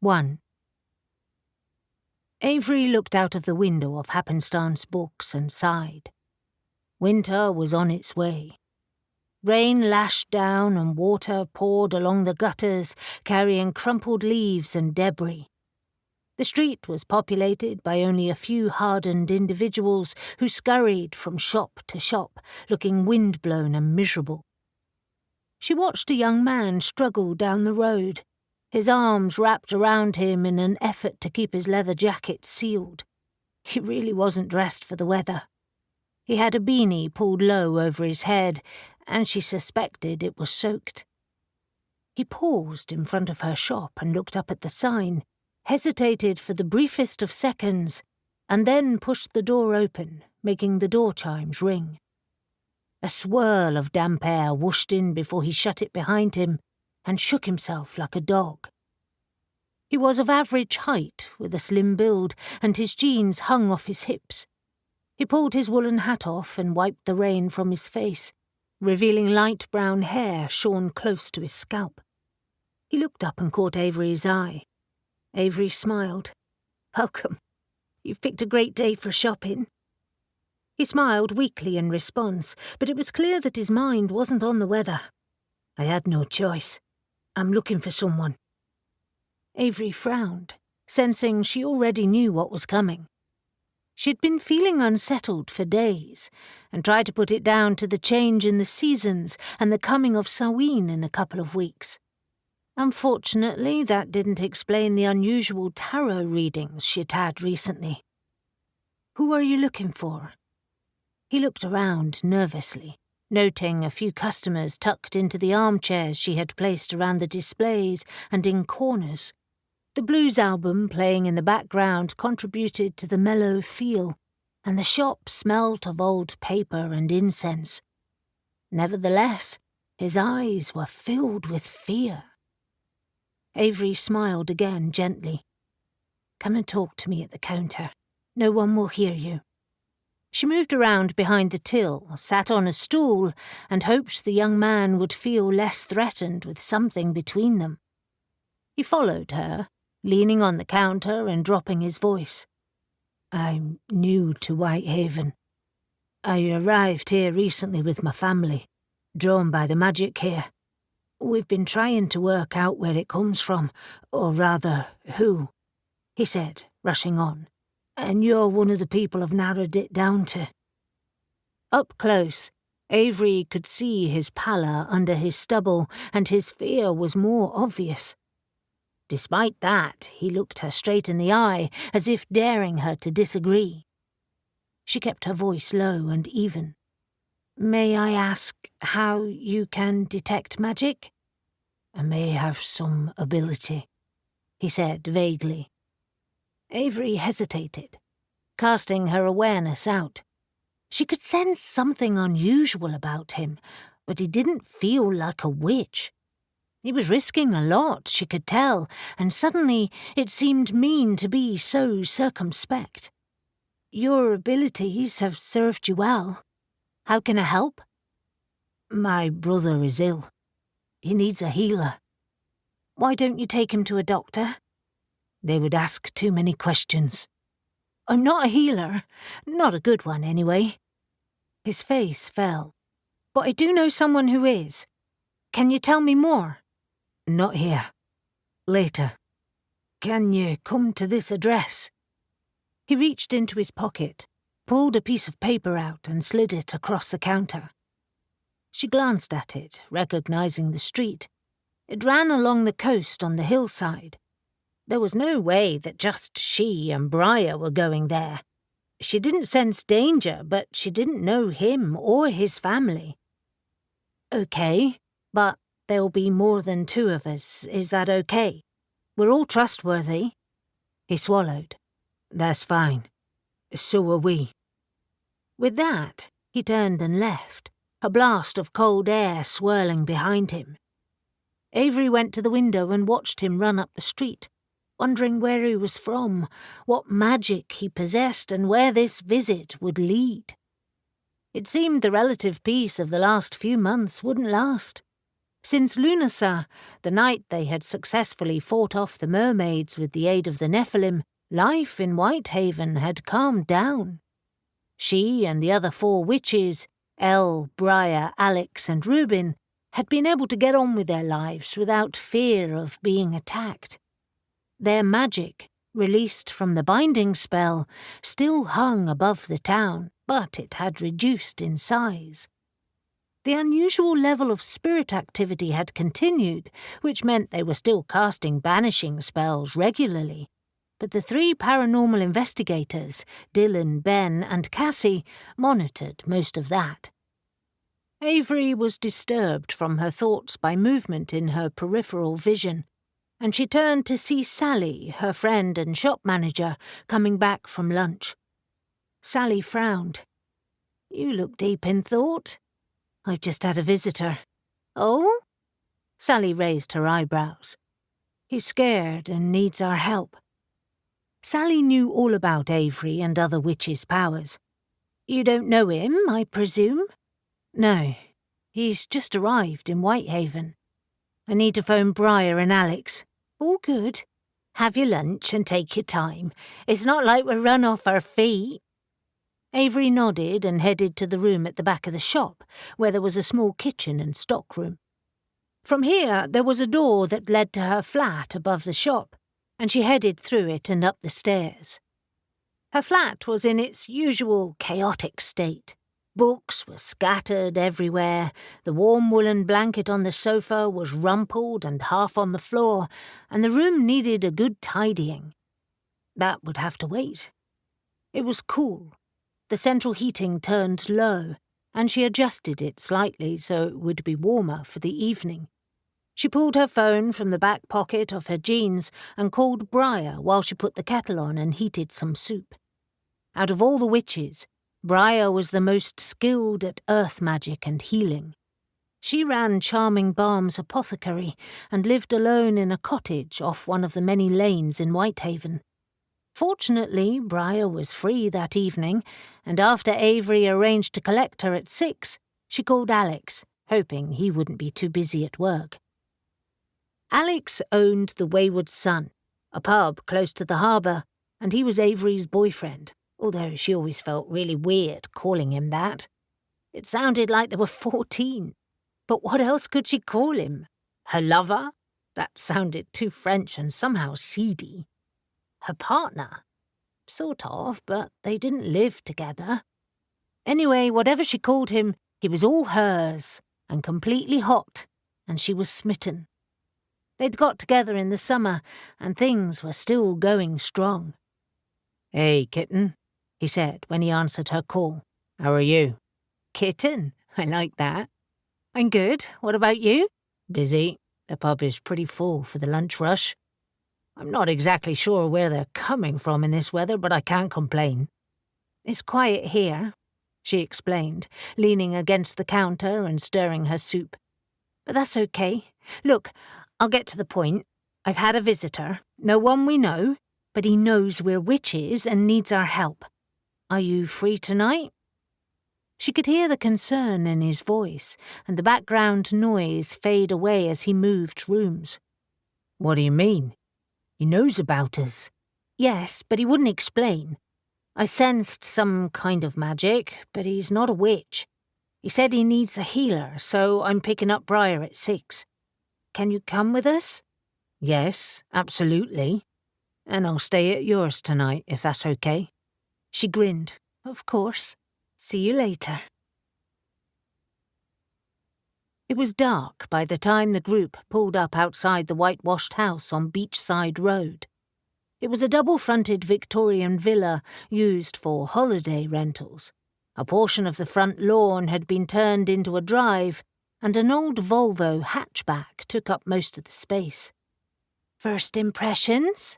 1. Avery looked out of the window of Happenstan's books and sighed. Winter was on its way. Rain lashed down and water poured along the gutters, carrying crumpled leaves and debris. The street was populated by only a few hardened individuals who scurried from shop to shop, looking windblown and miserable. She watched a young man struggle down the road, his arms wrapped around him in an effort to keep his leather jacket sealed. He really wasn't dressed for the weather. He had a beanie pulled low over his head, and she suspected it was soaked. He paused in front of her shop and looked up at the sign, hesitated for the briefest of seconds, and then pushed the door open, making the door chimes ring. A swirl of damp air whooshed in before he shut it behind him and shook himself like a dog. He was of average height, with a slim build, and his jeans hung off his hips. He pulled his woolen hat off and wiped the rain from his face, revealing light brown hair shorn close to his scalp. He looked up and caught Avery's eye. Avery smiled. "Welcome. You've picked a great day for shopping." He smiled weakly in response, but it was clear that his mind wasn't on the weather. "I had no choice. I'm looking for someone." Avery frowned, sensing she already knew what was coming. She'd been feeling unsettled for days, and tried to put it down to the change in the seasons and the coming of Samhain in a couple of weeks. Unfortunately, that didn't explain the unusual tarot readings she'd had recently. "Who are you looking for?" He looked around nervously, noting a few customers tucked into the armchairs she had placed around the displays and in corners. The blues album playing in the background contributed to the mellow feel, and the shop smelt of old paper and incense. Nevertheless, his eyes were filled with fear. Avery smiled again gently. "Come and talk to me at the counter. No one will hear you." She moved around behind the till, sat on a stool, and hoped the young man would feel less threatened with something between them. He followed her, leaning on the counter and dropping his voice. "I'm new to Whitehaven. I arrived here recently with my family, drawn by the magic here. We've been trying to work out where it comes from, or rather, who," he said, rushing on. "And you're one of the people I've narrowed it down to." Up close, Avery could see his pallor under his stubble, and his fear was more obvious. Despite that, he looked her straight in the eye, as if daring her to disagree. She kept her voice low and even. "May I ask how you can detect magic?" "I may have some ability," he said vaguely. Avery hesitated, casting her awareness out. She could sense something unusual about him, but he didn't feel like a witch. He was risking a lot, she could tell, and suddenly it seemed mean to be so circumspect. "Your abilities have served you well. How can I help?" "My brother is ill. He needs a healer." "Why don't you take him to a doctor?" "They would ask too many questions." "I'm not a healer. Not a good one, anyway." His face fell. "But I do know someone who is. Can you tell me more?" "Not here. Later. Can you come to this address?" He reached into his pocket, pulled a piece of paper out and slid it across the counter. She glanced at it, recognizing the street. It ran along the coast on the hillside. There was no way that just she and Briar were going there. She didn't sense danger, but she didn't know him or his family. "Okay, but there'll be more than two of us. Is that okay? We're all trustworthy." He swallowed. "That's fine. So are we." With that, he turned and left, a blast of cold air swirling behind him. Avery went to the window and watched him run up the street, wondering where he was from, what magic he possessed, and where this visit would lead. It seemed the relative peace of the last few months wouldn't last. Since Lunasa, the night they had successfully fought off the mermaids with the aid of the Nephilim, life in Whitehaven had calmed down. She and the other 4 witches, Elle, Briar, Alex and Reuben, had been able to get on with their lives without fear of being attacked. Their magic, released from the binding spell, still hung above the town, but it had reduced in size. The unusual level of spirit activity had continued, which meant they were still casting banishing spells regularly. But the 3 paranormal investigators, Dylan, Ben and Cassie, monitored most of that. Avery was disturbed from her thoughts by movement in her peripheral vision, and she turned to see Sally, her friend and shop manager, coming back from lunch. Sally frowned. "You look deep in thought." "I've just had a visitor." "Oh?" Sally raised her eyebrows. "He's scared and needs our help." Sally knew all about Avery and other witches' powers. "You don't know him, I presume?" "No. He's just arrived in Whitehaven. I need to phone Briar and Alex." "All good. Have your lunch and take your time. It's not like we're run off our feet." Avery nodded and headed to the room at the back of the shop, where there was a small kitchen and stockroom. From here, there was a door that led to her flat above the shop, and she headed through it and up the stairs. Her flat was in its usual chaotic state. Books were scattered everywhere, the warm woolen blanket on the sofa was rumpled and half on the floor, and the room needed a good tidying. That would have to wait. It was cool. The central heating turned low, and she adjusted it slightly so it would be warmer for the evening. She pulled her phone from the back pocket of her jeans and called Briar while she put the kettle on and heated some soup. Out of all the witches, Briar was the most skilled at earth magic and healing. She ran Charming Balm's apothecary and lived alone in a cottage off one of the many lanes in Whitehaven. Fortunately, Briar was free that evening, and after Avery arranged to collect her at 6, she called Alex, hoping he wouldn't be too busy at work. Alex owned the Wayward Sun, a pub close to the harbour, and he was Avery's boyfriend, although she always felt really weird calling him that. It sounded like they were 14. But what else could she call him? Her lover? That sounded too French and somehow seedy. Her partner? Sort of, but they didn't live together. Anyway, whatever she called him, he was all hers, and completely hot, and she was smitten. They'd got together in the summer, and things were still going strong. "Hey, kitten," he said when he answered her call. "How are you?" "Kitten? I like that." "I'm good. What about you?" "Busy. The pub is pretty full for the lunch rush. I'm not exactly sure where they're coming from in this weather, but I can't complain." "It's quiet here," she explained, leaning against the counter and stirring her soup. "But that's okay. Look, I'll get to the point. I've had a visitor, no one we know, but he knows we're witches and needs our help. Are you free tonight?" She could hear the concern in his voice, and the background noise fade away as he moved rooms. "What do you mean? He knows about us." "Yes, but he wouldn't explain. I sensed some kind of magic, but he's not a witch. He said he needs a healer, so I'm picking up Briar at 6. Can you come with us?" "Yes, absolutely. And I'll stay at yours tonight, if that's okay." She grinned. "Of course. See you later." It was dark by the time the group pulled up outside the whitewashed house on Beachside Road. It was a double-fronted Victorian villa used for holiday rentals. A portion of the front lawn had been turned into a drive, and an old Volvo hatchback took up most of the space. "First impressions?"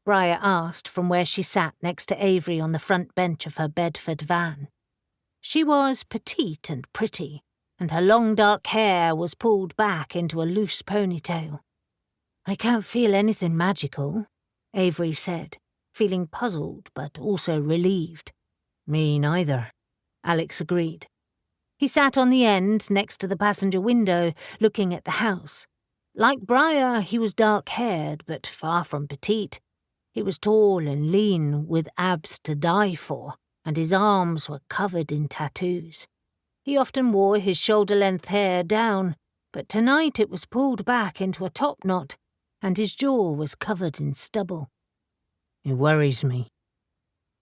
Briar asked from where she sat next to Avery on the front bench of her Bedford van. She was petite and pretty, and her long dark hair was pulled back into a loose ponytail. "I can't feel anything magical," Avery said, feeling puzzled but also relieved. "Me neither," Alex agreed. He sat on the end next to the passenger window, looking at the house. Like Briar, he was dark-haired, but far from petite. He was tall and lean, with abs to die for, and his arms were covered in tattoos. He often wore his shoulder-length hair down, but tonight it was pulled back into a top knot, and his jaw was covered in stubble. "It worries me.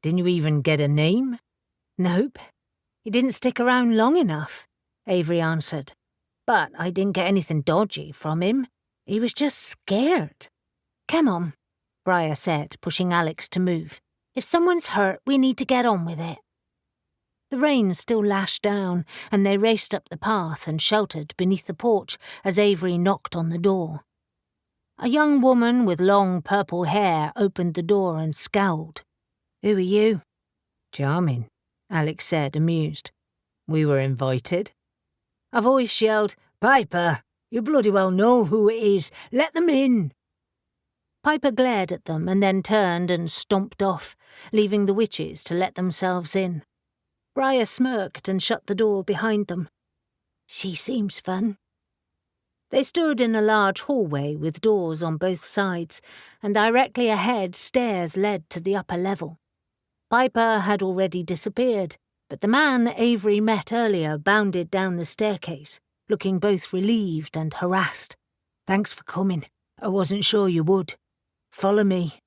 Didn't you even get a name?" "Nope. He didn't stick around long enough," Avery answered. "But I didn't get anything dodgy from him. He was just scared." "Come on," Briar said, pushing Alex to move. "If someone's hurt, we need to get on with it." The rain still lashed down, and they raced up the path and sheltered beneath the porch as Avery knocked on the door. A young woman with long purple hair opened the door and scowled. "Who are you?" "Charming," Alex said, amused. "We were invited." A voice yelled, "Piper, you bloody well know who it is. Let them in." Piper glared at them and then turned and stomped off, leaving the witches to let themselves in. Briar smirked and shut the door behind them. "She seems fun." They stood in a large hallway with doors on both sides, and directly ahead stairs led to the upper level. Piper had already disappeared, but the man Avery met earlier bounded down the staircase, looking both relieved and harassed. "Thanks for coming. I wasn't sure you would. Follow me."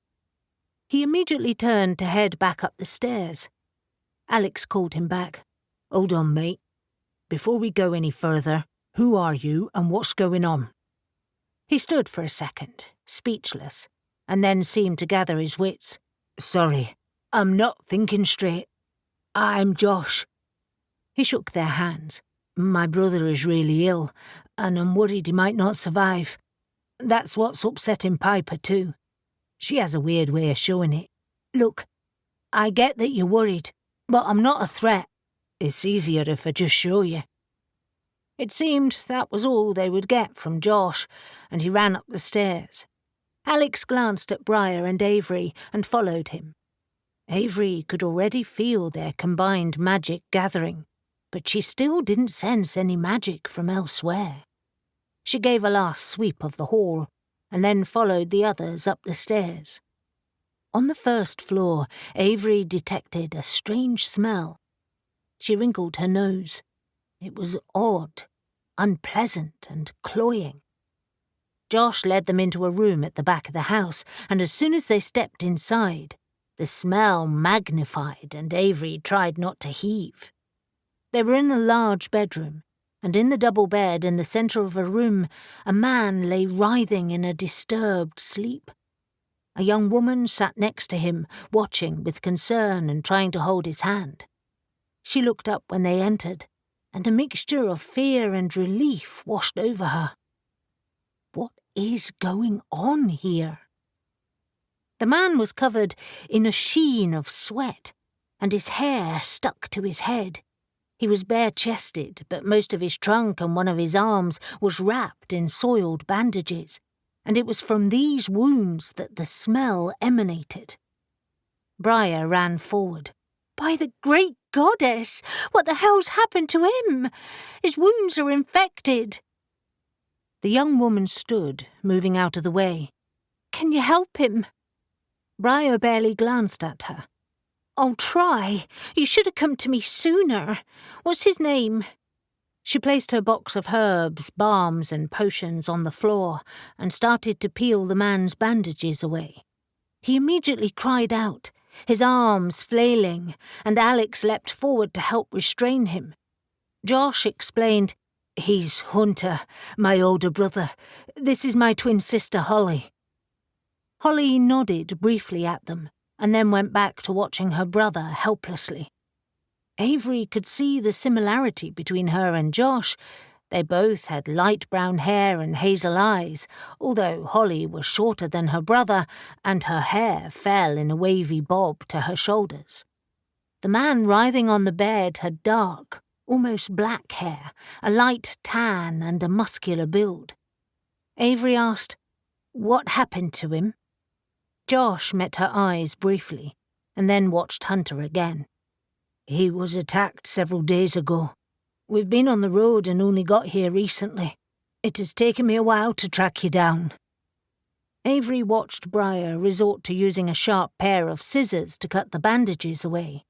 He immediately turned to head back up the stairs. Alex called him back. "Hold on, mate. Before we go any further, who are you and what's going on?" He stood for a second, speechless, and then seemed to gather his wits. "Sorry, I'm not thinking straight. I'm Josh." He shook their hands. "My brother is really ill, and I'm worried he might not survive. That's what's upsetting Piper too. She has a weird way of showing it. Look, I get that you're worried, but I'm not a threat. It's easier if I just show you." It seemed that was all they would get from Josh, and he ran up the stairs. Alex glanced at Briar and Avery and followed him. Avery could already feel their combined magic gathering, but she still didn't sense any magic from elsewhere. She gave a last sweep of the hall, and then followed the others up the stairs. On the first floor, Avery detected a strange smell. She wrinkled her nose. It was odd, unpleasant, and cloying. Josh led them into a room at the back of the house, and as soon as they stepped inside, the smell magnified and Avery tried not to heave. They were in a large bedroom, and in the double bed in the centre of a room, a man lay writhing in a disturbed sleep. A young woman sat next to him, watching with concern and trying to hold his hand. She looked up when they entered, and a mixture of fear and relief washed over her. What is going on here? The man was covered in a sheen of sweat, and his hair stuck to his head. He was bare-chested, but most of his trunk and one of his arms was wrapped in soiled bandages, and it was from these wounds that the smell emanated. Briar ran forward. "By the great goddess! What the hell's happened to him? His wounds are infected." The young woman stood, moving out of the way. "Can you help him?" Briar barely glanced at her. "I'll try. You should have come to me sooner. What's his name?" She placed her box of herbs, balms, and potions on the floor and started to peel the man's bandages away. He immediately cried out, his arms flailing, and Alex leapt forward to help restrain him. Josh explained, "He's Hunter, my older brother. This is my twin sister, Holly." Holly nodded briefly at them, and then went back to watching her brother helplessly. Avery could see the similarity between her and Josh. They both had light brown hair and hazel eyes, although Holly was shorter than her brother, and her hair fell in a wavy bob to her shoulders. The man writhing on the bed had dark, almost black hair, a light tan, and a muscular build. Avery asked, "What happened to him?" Josh met her eyes briefly, and then watched Hunter again. "He was attacked several days ago. We've been on the road and only got here recently. It has taken me a while to track you down." Avery watched Briar resort to using a sharp pair of scissors to cut the bandages away.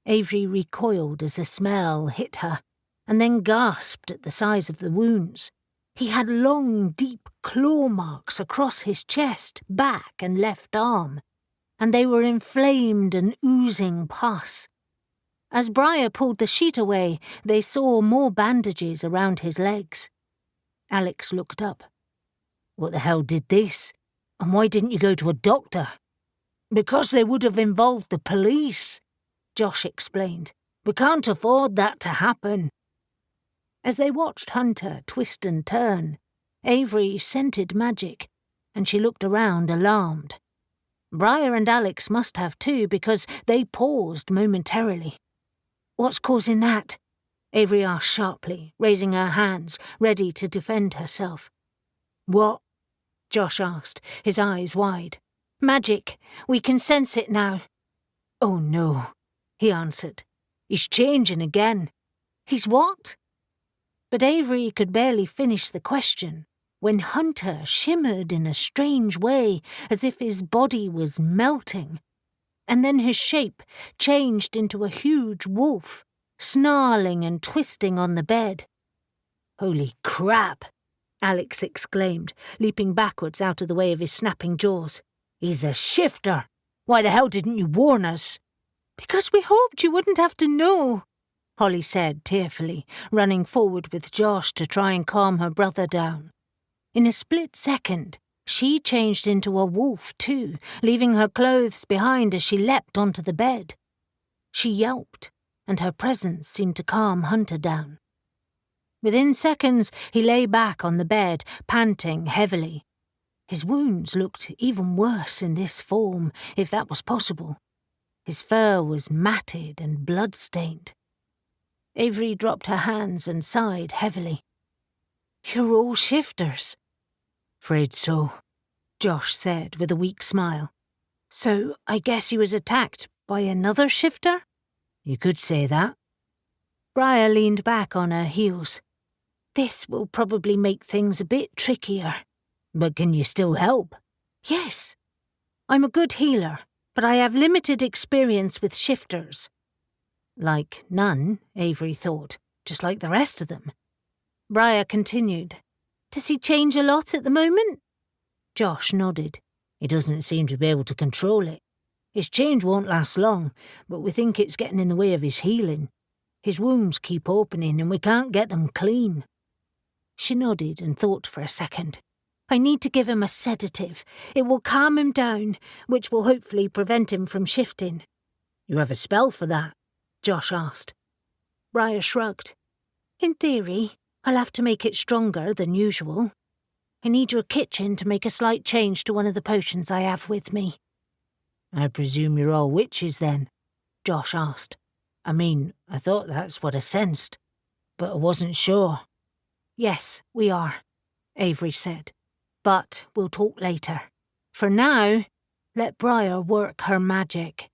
Avery recoiled as the smell hit her, and then gasped at the size of the wounds. He had long, deep claw marks across his chest, back and left arm, and they were inflamed and oozing pus. As Briar pulled the sheet away, they saw more bandages around his legs. Alex looked up. "What the hell did this? And why didn't you go to a doctor?" "Because they would have involved the police," Josh explained. "We can't afford that to happen." As they watched Hunter twist and turn, Avery scented magic, and she looked around alarmed. Briar and Alex must have too, because they paused momentarily. "What's causing that?" Avery asked sharply, raising her hands, ready to defend herself. "What?" Josh asked, his eyes wide. "Magic. We can sense it now." "Oh no," he answered. "He's changing again." "He's what?" But Avery could barely finish the question when Hunter shimmered in a strange way, as if his body was melting. And then his shape changed into a huge wolf, snarling and twisting on the bed. "Holy crap!" Alex exclaimed, leaping backwards out of the way of his snapping jaws. "He's a shifter! Why the hell didn't you warn us?" "Because we hoped you wouldn't have to know," Holly said tearfully, running forward with Josh to try and calm her brother down. In a split second, she changed into a wolf too, leaving her clothes behind as she leapt onto the bed. She yelped, and her presence seemed to calm Hunter down. Within seconds, he lay back on the bed, panting heavily. His wounds looked even worse in this form, if that was possible. His fur was matted and blood-stained. Avery dropped her hands and sighed heavily. "You're all shifters." "Afraid so," Josh said with a weak smile. "So I guess he was attacked by another shifter?" "You could say that." Briar leaned back on her heels. "This will probably make things a bit trickier." "But can you still help?" "Yes. I'm a good healer, but I have limited experience with shifters." Like none, Avery thought, just like the rest of them. Briar continued. "Does he change a lot at the moment?" Josh nodded. "He doesn't seem to be able to control it. His change won't last long, but we think it's getting in the way of his healing. His wounds keep opening and we can't get them clean." She nodded and thought for a second. "I need to give him a sedative. It will calm him down, which will hopefully prevent him from shifting." "You have a spell for that?" Josh asked. Briar shrugged. "In theory, I'll have to make it stronger than usual. I need your kitchen to make a slight change to one of the potions I have with me." "I presume you're all witches then?" Josh asked. "I mean, I thought that's what I sensed, but I wasn't sure." "Yes, we are," Avery said. "But we'll talk later. For now, let Briar work her magic."